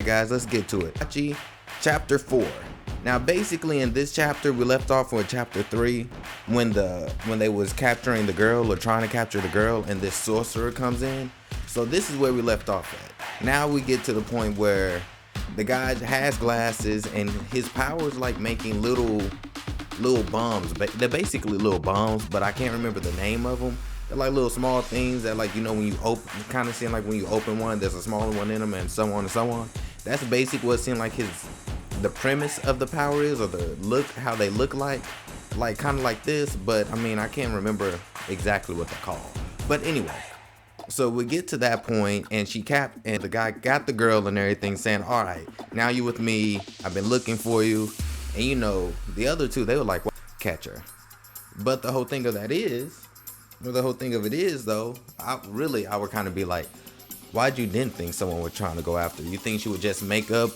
guys, let's get to it. Bachi, chapter 4. Now basically in this chapter we left off with chapter 3 when they was capturing the girl or trying to capture the girl, and this sorcerer comes in. So this is where we left off at. Now we get to the point where the guy has glasses and his power is like making little bombs. They're basically little bombs, but I can't remember the name of them. They're like little small things that, like, you know, when you open, kind of seem like when you open one, there's a smaller one in them, and so on and so on. That's basically what it seemed like the premise of the power is, or the look, how they look like kind of like this. But I mean, I can't remember exactly what they're called. But anyway, so we get to that point, and and the guy got the girl and everything, saying, "All right, now you with me. I've been looking for you." And you know, the other two, they were like, "What? Catch her?" But the whole thing of it is, though, I would kind of be like, why'd you didn't think someone was trying to go after her? You think she would just make up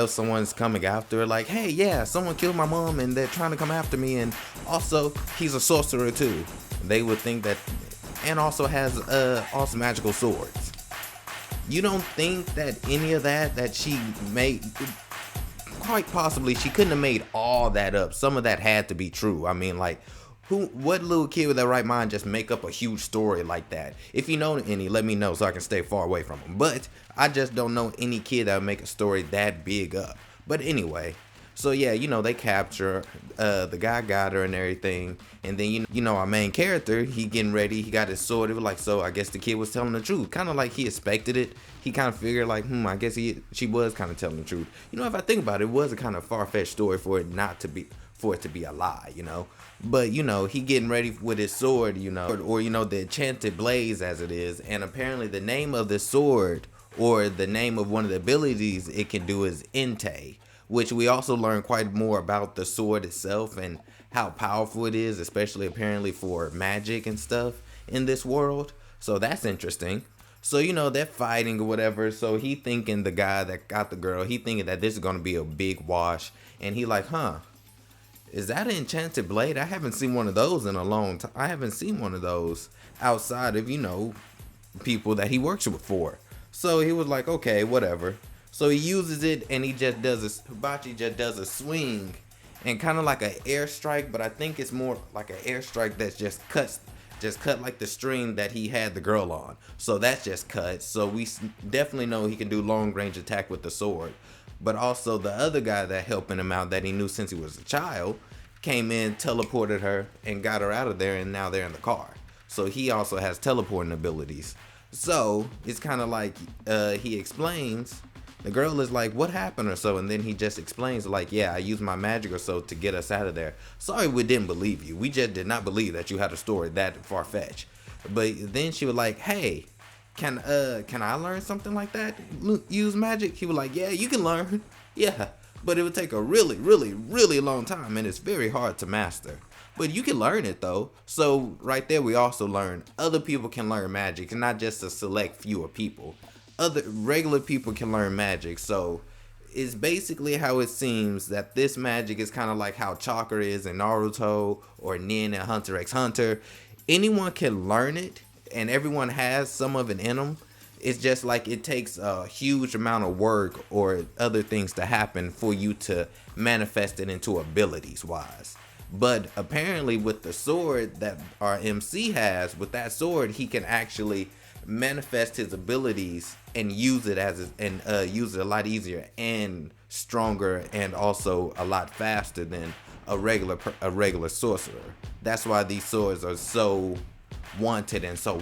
someone's coming after her, like, hey, yeah, someone killed my mom and they're trying to come after me, and also he's a sorcerer too. They would think that, and also has awesome magical swords. You don't think that any of that she made, quite possibly she couldn't have made all that up. Some of that had to be true. I mean, like, what little kid with their right mind just make up a huge story like that? If you know any, let me know so I can stay far away from them. But I just don't know any kid that would make a story that big up. But anyway, so yeah, you know, they capture the guy, got her and everything, and then you know our main character, he getting ready, he got his sword. It was like, so I guess the kid was telling the truth, kind of like he expected it. He kind of figured like, I guess she was kind of telling the truth. You know, if I think about it, it was a kind of far-fetched story for it to be a lie, you know. But you know, he getting ready with his sword, you know, or you know, the enchanted blaze as it is, and apparently the name of the sword, or the name of one of the abilities it can do, is Inte, which we also learn quite more about the sword itself and how powerful it is, especially apparently for magic and stuff in this world. So that's interesting. So, you know, they're fighting or whatever. So he thinking, the guy that got the girl, he thinking that this is going to be a big wash. And he like, is that an enchanted blade? I haven't seen one of those in a long time. I haven't seen one of those outside of, you know, people that he works with for. So he was like, okay, whatever. So he uses it, and he just does Bachi just does a swing, and kind of like an airstrike, but I think it's more like an airstrike that's just cut like the string that he had the girl on. So that's just cut. So we definitely know he can do long range attack with the sword. But also the other guy that helping him out, that he knew since he was a child, came in, teleported her, and got her out of there, and now they're in the car. So he also has teleporting abilities. So it's kind of like he explains. The girl is like, what happened or so? And then he just explains like, yeah, I used my magic or so to get us out of there. Sorry we didn't believe you. We just did not believe that you had a story that far-fetched. But then she was like, hey, can I learn something like that? Use magic? He was like, yeah, you can learn. Yeah, but it would take a really, really, really long time, and it's very hard to master. But you can learn it though. So right there we also learn other people can learn magic, and not just a select few of people. Other regular people can learn magic. So it's basically how it seems that this magic is kind of like how chakra is in Naruto, or Nin and Hunter x Hunter. Anyone can learn it, and everyone has some of it in them. It's just like it takes a huge amount of work or other things to happen for you to manifest it into abilities wise. But apparently with the sword that our MC has, with that sword, he can actually manifest his abilities and use it use it a lot easier and stronger, and also a lot faster than a regular sorcerer. That's why these swords are so wanted and so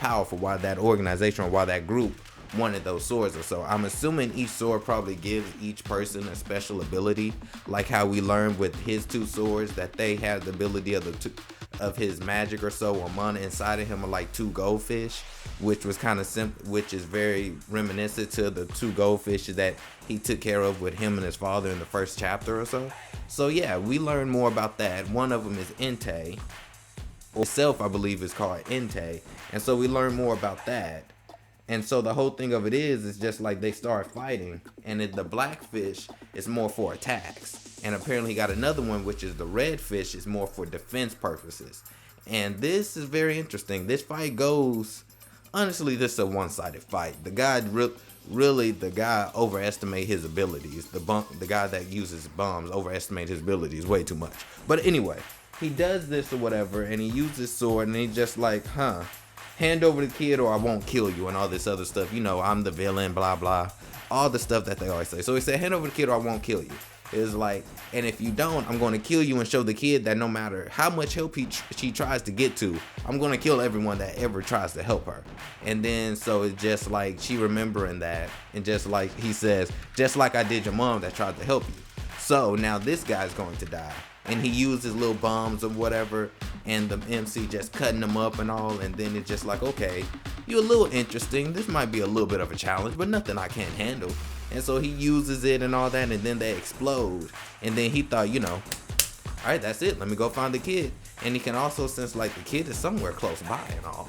powerful, why that organization, or why that group wanted those swords or so. I'm assuming each sword probably gives each person a special ability, like how we learned with his two swords that they had the ability of his magic or so, or mana inside of him, are like two goldfish, which was kind of simple, which is very reminiscent to the two goldfish that he took care of with him and his father in the first chapter or so. So yeah, we learn more about that. One of them is Inte, or itself I believe is called Inte, and so we learn more about that. And so the whole thing of it is just like they start fighting, and the black fish is more for attacks, and apparently he got another one, which is the red fish, is more for defense purposes. And this is very interesting. This fight goes, honestly, this is a one-sided fight. The guy really the guy overestimate his abilities. The guy that uses bombs overestimate his abilities way too much. But anyway, he does this or whatever, and he uses his sword, and he's just like, hand over the kid or I won't kill you, and all this other stuff. You know, I'm the villain, blah blah, all the stuff that they always say. So he said, hand over the kid or I won't kill you. It's like, and if you don't, I'm going to kill you and show the kid that no matter how much help she tries to get to, I'm going to kill everyone that ever tries to help her. And then so it's just like she remembering that, and just like he says, just like I did your mom that tried to help you. So now this guy's going to die, and he uses little bombs or whatever, and the MC just cutting them up and all, and then it's just like, okay, you're a little interesting. This might be a little bit of a challenge, but nothing I can't handle. And so he uses it and all that, and then they explode. And then he thought, you know, all right, that's it. Let me go find the kid. And he can also sense like the kid is somewhere close by and all.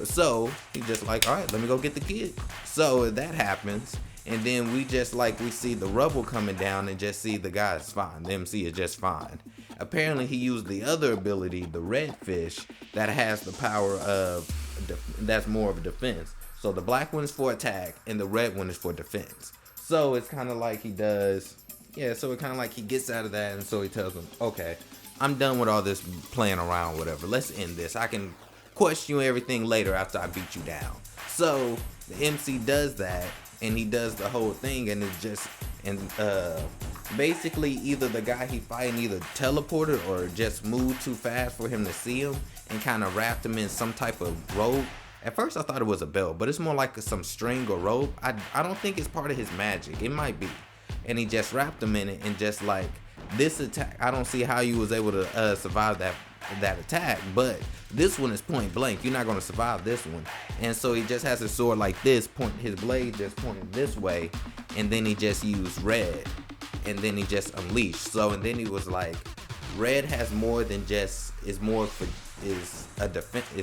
So he's just like, all right, let me go get the kid. So that happens. And then we see the rubble coming down and just see the guy's fine. The MC is just fine. Apparently he used the other ability, the red fish, that has the power of, that's more of a defense. So the black one is for attack and the red one is for defense. So it's kind of like he does, so it kind of like he gets out of that, and so he tells them, okay, I'm done with all this playing around, whatever. Let's end this. I can question you everything later after I beat you down. So the MC does that, and he does the whole thing, and it's just, and basically either the guy he fighting either teleported or just moved too fast for him to see him, and kind of wrapped him in some type of rope. At first I thought it was a belt, but it's more like some string or rope. I don't think it's part of his magic. It might be. And he just wrapped him in it, and just like this attack, I don't see how you was able to survive that attack, but this one is point blank. You're not going to survive this one. And so he just has his sword like this, his blade just pointing this way, and then he just used red, and then he just unleashed. So, and then he was like, red has more than just, is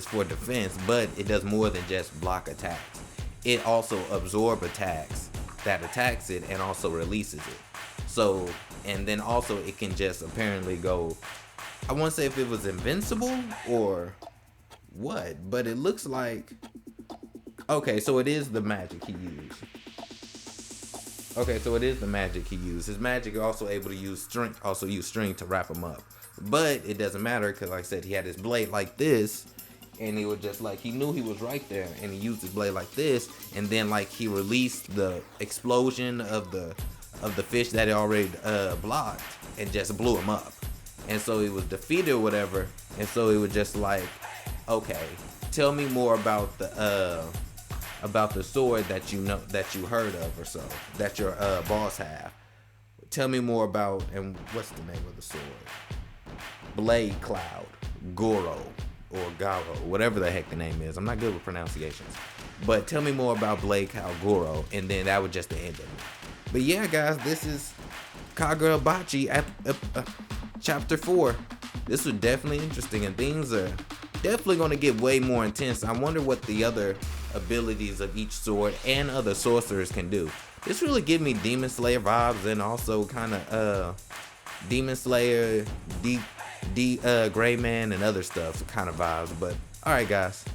for defense, but it does more than just block attacks. It also absorb attacks that attacks it and also releases it. So, and then also it can just apparently go, I won't say if it was invincible or what, but it looks like, okay, so it is the magic he used. Okay, so it is the magic he used. His magic is also able to use string to wrap him up. But it doesn't matter, because like I said, he had his blade like this, and he was just like, he knew he was right there, and he used his blade like this, and then like he released the explosion of the fish that he already blocked, and just blew him up. And so he was defeated or whatever, and so he was just like, okay, tell me more about the sword that you know, that you heard of or so, that your boss have. Tell me more about, and what's the name of the sword? Blade Cloud, Goro, or Garo, whatever the heck the name is. I'm not good with pronunciations. But tell me more about Blade Cloud Goro, and then that was just the end of it. But yeah, guys, this is Kagurabachi chapter 4. This was definitely interesting, and things are definitely going to get way more intense. I wonder what the other abilities of each sword and other sorcerers can do. This really gave me Demon Slayer vibes, and also kind of Demon Slayer, Gray Man, and other stuff kind of vibes. But alright, guys,